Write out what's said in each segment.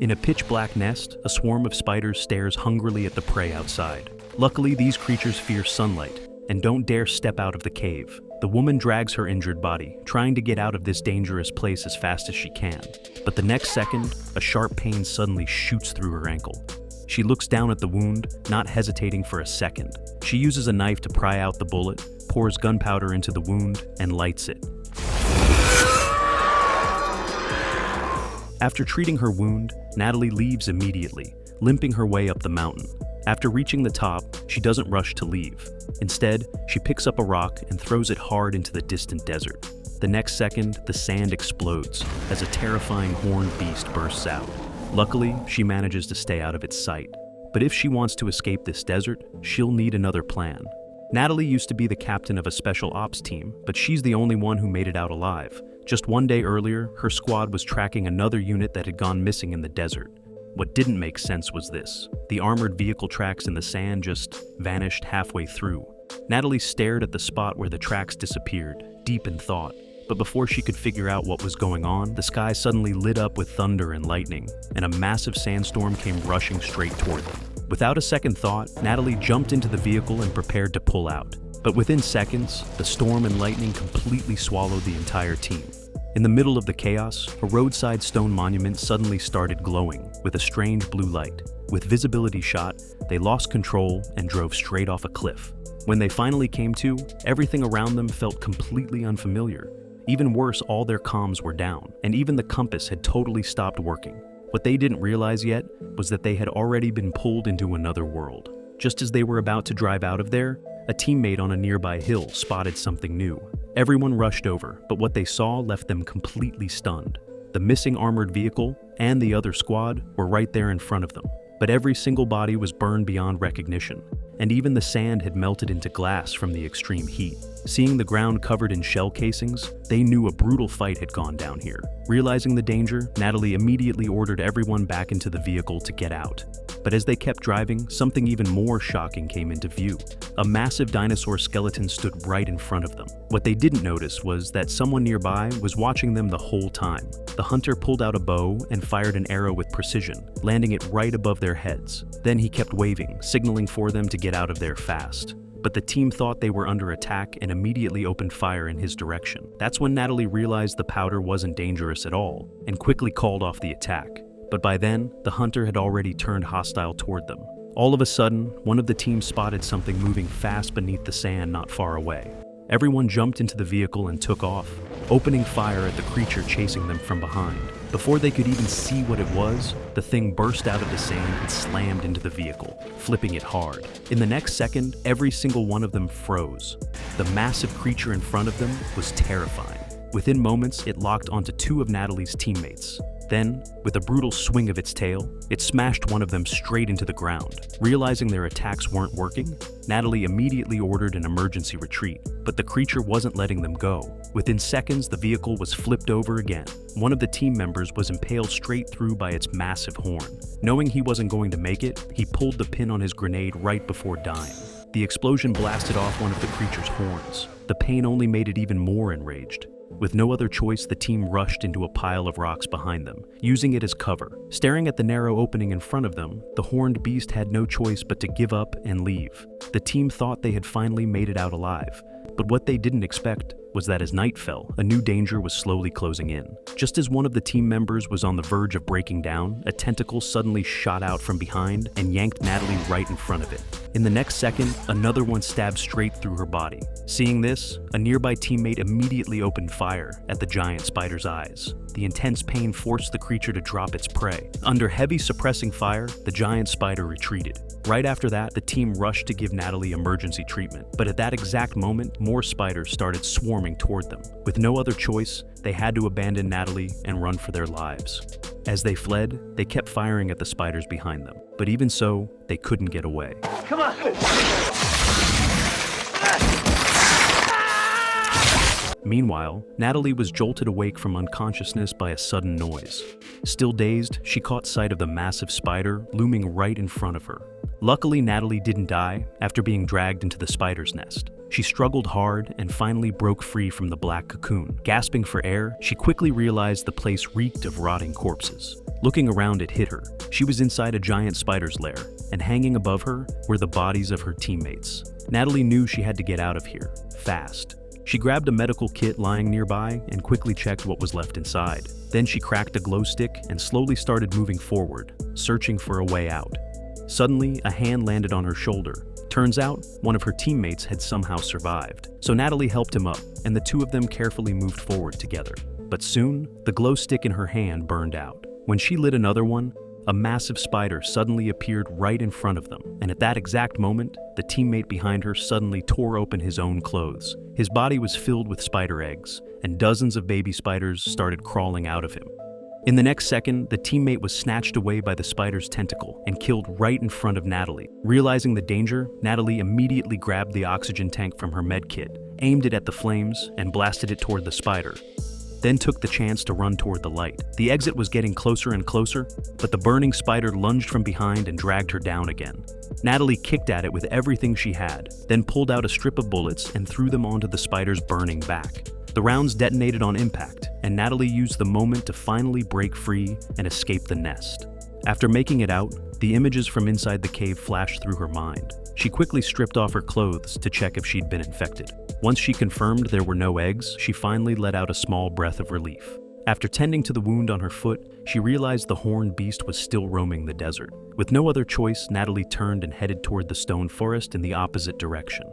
In a pitch-black nest, a swarm of spiders stares hungrily at the prey outside. Luckily, these creatures fear sunlight and don't dare step out of the cave. The woman drags her injured body, trying to get out of this dangerous place as fast as she can. But the next second, a sharp pain suddenly shoots through her ankle. She looks down at the wound, not hesitating for a second. She uses a knife to pry out the bullet, pours gunpowder into the wound, and lights it. After treating her wound, Natalie leaves immediately, limping her way up the mountain. After reaching the top, she doesn't rush to leave. Instead, she picks up a rock and throws it hard into the distant desert. The next second, the sand explodes as a terrifying horned beast bursts out. Luckily, she manages to stay out of its sight. But if she wants to escape this desert, she'll need another plan. Natalie used to be the captain of a special ops team, but she's the only one who made it out alive. Just one day earlier, her squad was tracking another unit that had gone missing in the desert. What didn't make sense was this. The armored vehicle tracks in the sand just vanished halfway through. Natalie stared at the spot where the tracks disappeared, deep in thought. But before she could figure out what was going on, the sky suddenly lit up with thunder and lightning, and a massive sandstorm came rushing straight toward them. Without a second thought, Natalie jumped into the vehicle and prepared to pull out. But within seconds, the storm and lightning completely swallowed the entire team. In the middle of the chaos, a roadside stone monument suddenly started glowing with a strange blue light. With visibility shot, they lost control and drove straight off a cliff. When they finally came to, everything around them felt completely unfamiliar. Even worse, all their comms were down, and even the compass had totally stopped working. What they didn't realize yet was that they had already been pulled into another world. Just as they were about to drive out of there, a teammate on a nearby hill spotted something new. Everyone rushed over, but what they saw left them completely stunned. The missing armored vehicle and the other squad were right there in front of them, but every single body was burned beyond recognition, and even the sand had melted into glass from the extreme heat. Seeing the ground covered in shell casings, they knew a brutal fight had gone down here. Realizing the danger, Natalie immediately ordered everyone back into the vehicle to get out. But as they kept driving, something even more shocking came into view. A massive dinosaur skeleton stood right in front of them. What they didn't notice was that someone nearby was watching them the whole time. The hunter pulled out a bow and fired an arrow with precision, landing it right above their heads. Then he kept waving, signaling for them to get out of there fast. But the team thought they were under attack and immediately opened fire in his direction. That's when Natalie realized the powder wasn't dangerous at all and quickly called off the attack. But by then, the hunter had already turned hostile toward them. All of a sudden, one of the team spotted something moving fast beneath the sand not far away. Everyone jumped into the vehicle and took off, opening fire at the creature chasing them from behind. Before they could even see what it was, the thing burst out of the sand and slammed into the vehicle, flipping it hard. In the next second, every single one of them froze. The massive creature in front of them was terrifying. Within moments, it locked onto two of Natalie's teammates. Then, with a brutal swing of its tail, it smashed one of them straight into the ground. Realizing their attacks weren't working, Natalie immediately ordered an emergency retreat, but the creature wasn't letting them go. Within seconds, the vehicle was flipped over again. One of the team members was impaled straight through by its massive horn. Knowing he wasn't going to make it, he pulled the pin on his grenade right before dying. The explosion blasted off one of the creature's horns. The pain only made it even more enraged. With no other choice, the team rushed into a pile of rocks behind them, using it as cover. Staring at the narrow opening in front of them, the horned beast had no choice but to give up and leave. The team thought they had finally made it out alive, but what they didn't expect was that as night fell, a new danger was slowly closing in. Just as one of the team members was on the verge of breaking down, a tentacle suddenly shot out from behind and yanked Natalie right in front of it. In the next second, another one stabbed straight through her body. Seeing this, a nearby teammate immediately opened fire at the giant spider's eyes. The intense pain forced the creature to drop its prey. Under heavy suppressing fire, the giant spider retreated. Right after that, the team rushed to give Natalie emergency treatment. But at that exact moment, more spiders started swarming toward them. With no other choice, they had to abandon Natalie and run for their lives. As they fled, they kept firing at the spiders behind them. But even so, they couldn't get away. Come on! Meanwhile, Natalie was jolted awake from unconsciousness by a sudden noise. Still dazed, she caught sight of the massive spider looming right in front of her. Luckily, Natalie didn't die after being dragged into the spider's nest. She struggled hard and finally broke free from the black cocoon. Gasping for air, she quickly realized the place reeked of rotting corpses. Looking around, it hit her. She was inside a giant spider's lair, and hanging above her were the bodies of her teammates. Natalie knew she had to get out of here, fast. She grabbed a medical kit lying nearby and quickly checked what was left inside. Then she cracked a glow stick and slowly started moving forward, searching for a way out. Suddenly, a hand landed on her shoulder. Turns out, one of her teammates had somehow survived. So Natalie helped him up, and the two of them carefully moved forward together. But soon, the glow stick in her hand burned out. When she lit another one, a massive spider suddenly appeared right in front of them, and at that exact moment, the teammate behind her suddenly tore open his own clothes. His body was filled with spider eggs, and dozens of baby spiders started crawling out of him. In the next second, the teammate was snatched away by the spider's tentacle and killed right in front of Natalie. Realizing the danger, Natalie immediately grabbed the oxygen tank from her med kit, aimed it at the flames, and blasted it toward the spider. Then took the chance to run toward the light. The exit was getting closer and closer, but the burning spider lunged from behind and dragged her down again. Natalie kicked at it with everything she had, then pulled out a strip of bullets and threw them onto the spider's burning back. The rounds detonated on impact, and Natalie used the moment to finally break free and escape the nest. After making it out, the images from inside the cave flashed through her mind. She quickly stripped off her clothes to check if she'd been infected. Once she confirmed there were no eggs, she finally let out a small breath of relief. After tending to the wound on her foot, she realized the horned beast was still roaming the desert. With no other choice, Natalie turned and headed toward the stone forest in the opposite direction.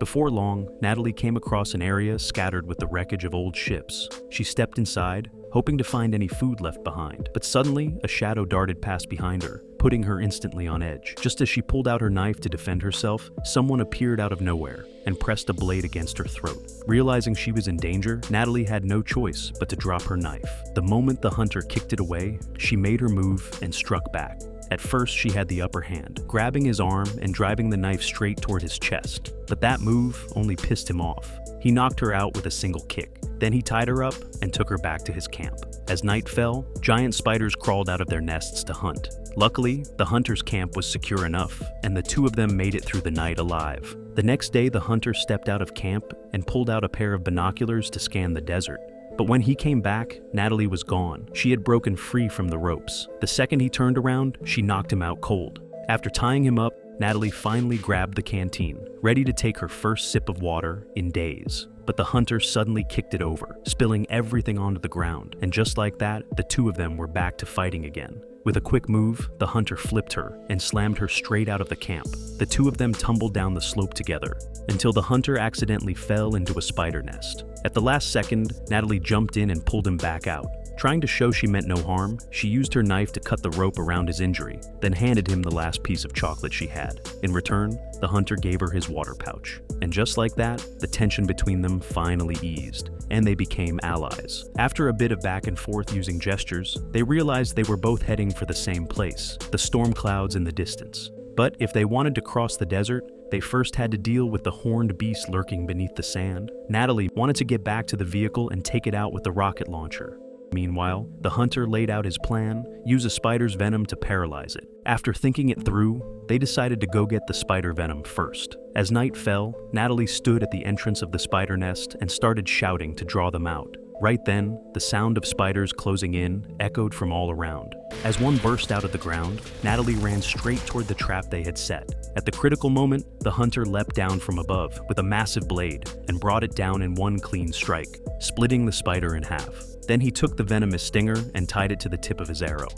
Before long, Natalie came across an area scattered with the wreckage of old ships. She stepped inside, hoping to find any food left behind, but suddenly a shadow darted past behind her, putting her instantly on edge. Just as she pulled out her knife to defend herself, someone appeared out of nowhere and pressed a blade against her throat. Realizing she was in danger, Natalie had no choice but to drop her knife. The moment the hunter kicked it away, she made her move and struck back. At first, she had the upper hand, grabbing his arm and driving the knife straight toward his chest. But that move only pissed him off. He knocked her out with a single kick. Then he tied her up and took her back to his camp. As night fell, giant spiders crawled out of their nests to hunt. Luckily, the hunter's camp was secure enough, and the two of them made it through the night alive. The next day, the hunter stepped out of camp and pulled out a pair of binoculars to scan the desert. But when he came back, Natalie was gone. She had broken free from the ropes. The second he turned around, she knocked him out cold. After tying him up, Natalie finally grabbed the canteen, ready to take her first sip of water in days. But the hunter suddenly kicked it over, spilling everything onto the ground. And just like that, the two of them were back to fighting again. With a quick move, the hunter flipped her and slammed her straight out of the camp. The two of them tumbled down the slope together, until the hunter accidentally fell into a spider nest. At the last second, Natalie jumped in and pulled him back out. Trying to show she meant no harm, she used her knife to cut the rope around his injury, then handed him the last piece of chocolate she had. In return, the hunter gave her his water pouch. And just like that, the tension between them finally eased, and they became allies. After a bit of back and forth using gestures, they realized they were both heading for the same place, the storm clouds in the distance. But if they wanted to cross the desert, they first had to deal with the horned beast lurking beneath the sand. Natalie wanted to get back to the vehicle and take it out with the rocket launcher. Meanwhile, the hunter laid out his plan: use a spider's venom to paralyze it. After thinking it through, they decided to go get the spider venom first. As night fell, Natalie stood at the entrance of the spider nest and started shouting to draw them out. Right then, the sound of spiders closing in echoed from all around. As one burst out of the ground, Natalie ran straight toward the trap they had set. At the critical moment, the hunter leapt down from above with a massive blade and brought it down in one clean strike, splitting the spider in half. Then he took the venomous stinger and tied it to the tip of his arrow.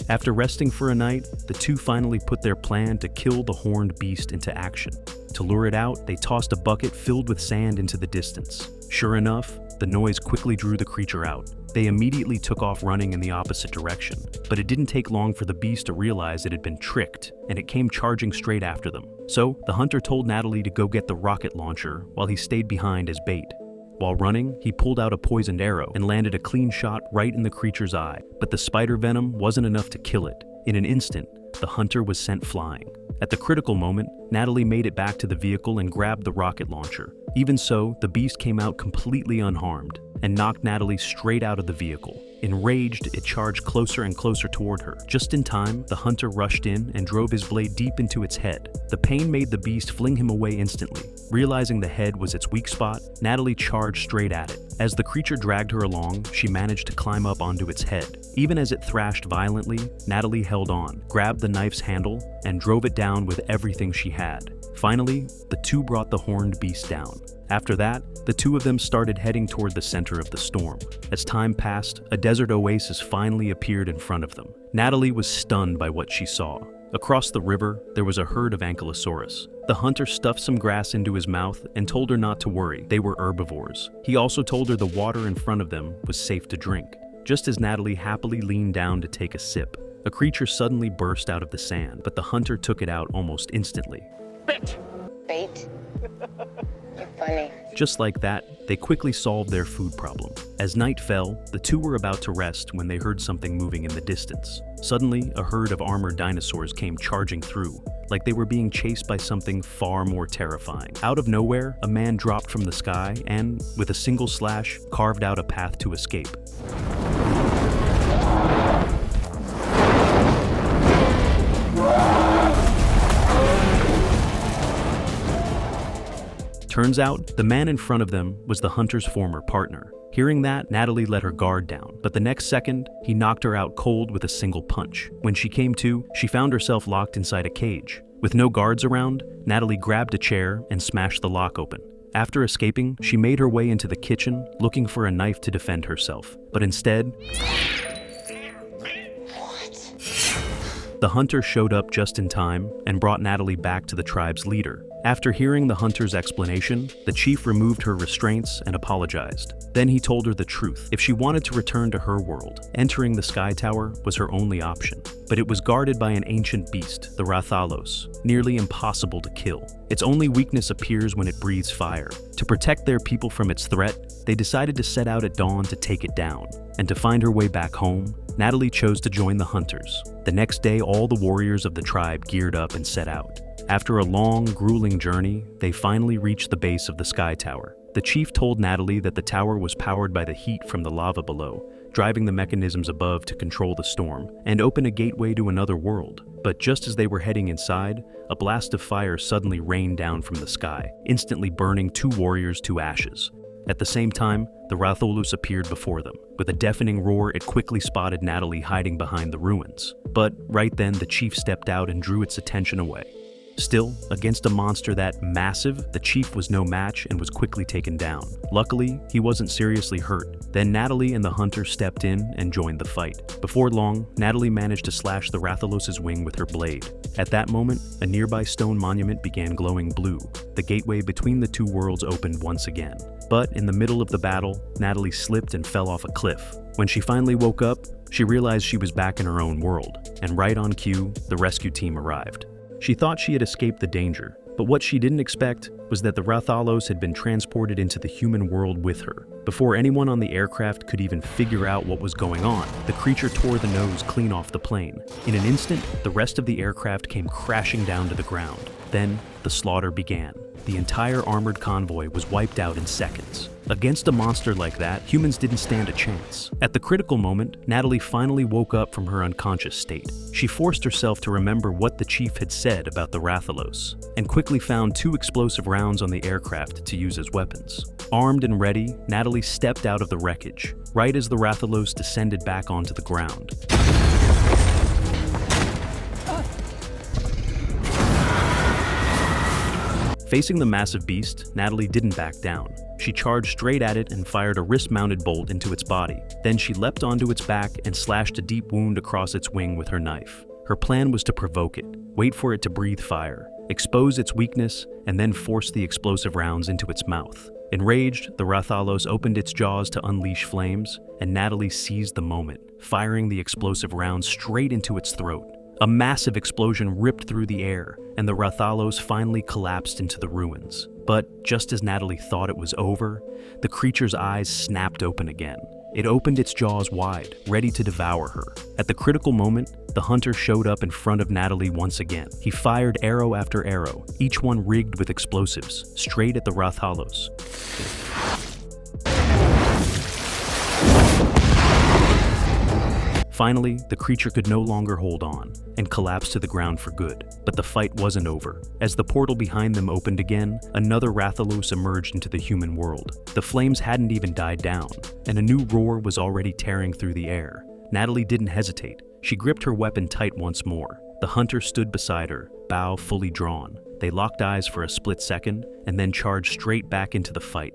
After resting for a night, the two finally put their plan to kill the horned beast into action. To lure it out, they tossed a bucket filled with sand into the distance. Sure enough, the noise quickly drew the creature out. They immediately took off running in the opposite direction, but it didn't take long for the beast to realize it had been tricked, and it came charging straight after them. So, the hunter told Natalie to go get the rocket launcher while he stayed behind as bait. While running, he pulled out a poisoned arrow and landed a clean shot right in the creature's eye, but the spider venom wasn't enough to kill it. In an instant, the hunter was sent flying. At the critical moment, Natalie made it back to the vehicle and grabbed the rocket launcher. Even so, the beast came out completely unharmed and knocked Natalie straight out of the vehicle. Enraged, it charged closer and closer toward her. Just in time, the hunter rushed in and drove his blade deep into its head. The pain made the beast fling him away instantly. Realizing the head was its weak spot, Natalie charged straight at it. As the creature dragged her along, she managed to climb up onto its head. Even as it thrashed violently, Natalie held on, grabbed the knife's handle, and drove it down with everything she had. Finally, the two brought the horned beast down. After that, the two of them started heading toward the center of the storm. As time passed, a desert oasis finally appeared in front of them. Natalie was stunned by what she saw. Across the river, there was a herd of ankylosaurus. The hunter stuffed some grass into his mouth and told her not to worry, they were herbivores. He also told her the water in front of them was safe to drink. Just as Natalie happily leaned down to take a sip, a creature suddenly burst out of the sand, but the hunter took it out almost instantly. Bait? You're funny. Just like that, they quickly solved their food problem. As night fell, the two were about to rest when they heard something moving in the distance. Suddenly, a herd of armored dinosaurs came charging through, like they were being chased by something far more terrifying. Out of nowhere, a man dropped from the sky and, with a single slash, carved out a path to escape. Turns out, the man in front of them was the hunter's former partner. Hearing that, Natalie let her guard down, but the next second, he knocked her out cold with a single punch. When she came to, she found herself locked inside a cage. With no guards around, Natalie grabbed a chair and smashed the lock open. After escaping, she made her way into the kitchen, looking for a knife to defend herself. But instead, the hunter showed up just in time and brought Natalie back to the tribe's leader. After hearing the hunter's explanation, the chief removed her restraints and apologized. Then he told her the truth. If she wanted to return to her world, entering the Sky Tower was her only option. But it was guarded by an ancient beast, the Rathalos, nearly impossible to kill. Its only weakness appears when it breathes fire. To protect their people from its threat, they decided to set out at dawn to take it down. And to find her way back home, Natalie chose to join the hunters. The next day, all the warriors of the tribe geared up and set out. After a long, grueling journey, they finally reached the base of the Sky Tower. The chief told Natalie that the tower was powered by the heat from the lava below, driving the mechanisms above to control the storm, and open a gateway to another world. But just as they were heading inside, a blast of fire suddenly rained down from the sky, instantly burning two warriors to ashes. At the same time, the Rathalos appeared before them. With a deafening roar, it quickly spotted Natalie hiding behind the ruins. But right then, the chief stepped out and drew its attention away. Still, against a monster that massive, the chief was no match and was quickly taken down. Luckily, he wasn't seriously hurt. Then Natalie and the hunter stepped in and joined the fight. Before long, Natalie managed to slash the Rathalos' wing with her blade. At that moment, a nearby stone monument began glowing blue. The gateway between the two worlds opened once again. But in the middle of the battle, Natalie slipped and fell off a cliff. When she finally woke up, she realized she was back in her own world. And right on cue, the rescue team arrived. She thought she had escaped the danger, but what she didn't expect was that the Rathalos had been transported into the human world with her. Before anyone on the aircraft could even figure out what was going on, the creature tore the nose clean off the plane. In an instant, the rest of the aircraft came crashing down to the ground. Then, the slaughter began. The entire armored convoy was wiped out in seconds. Against a monster like that, humans didn't stand a chance. At the critical moment, Natalie finally woke up from her unconscious state. She forced herself to remember what the chief had said about the Rathalos, and quickly found 2 explosive rounds on the aircraft to use as weapons. Armed and ready, Natalie stepped out of the wreckage, right as the Rathalos descended back onto the ground. Facing the massive beast, Natalie didn't back down. She charged straight at it and fired a wrist-mounted bolt into its body. Then she leapt onto its back and slashed a deep wound across its wing with her knife. Her plan was to provoke it, wait for it to breathe fire, expose its weakness, and then force the explosive rounds into its mouth. Enraged, the Rathalos opened its jaws to unleash flames, and Natalie seized the moment, firing the explosive rounds straight into its throat. A massive explosion ripped through the air, and the Rathalos finally collapsed into the ruins. But just as Natalie thought it was over, the creature's eyes snapped open again. It opened its jaws wide, ready to devour her. At the critical moment, the hunter showed up in front of Natalie once again. He fired arrow after arrow, each one rigged with explosives, straight at the Rathalos. Finally, the creature could no longer hold on and collapsed to the ground for good. But the fight wasn't over. As the portal behind them opened again, another Rathalos emerged into the human world. The flames hadn't even died down, and a new roar was already tearing through the air. Natalie didn't hesitate. She gripped her weapon tight once more. The hunter stood beside her, bow fully drawn. They locked eyes for a split second, and then charged straight back into the fight.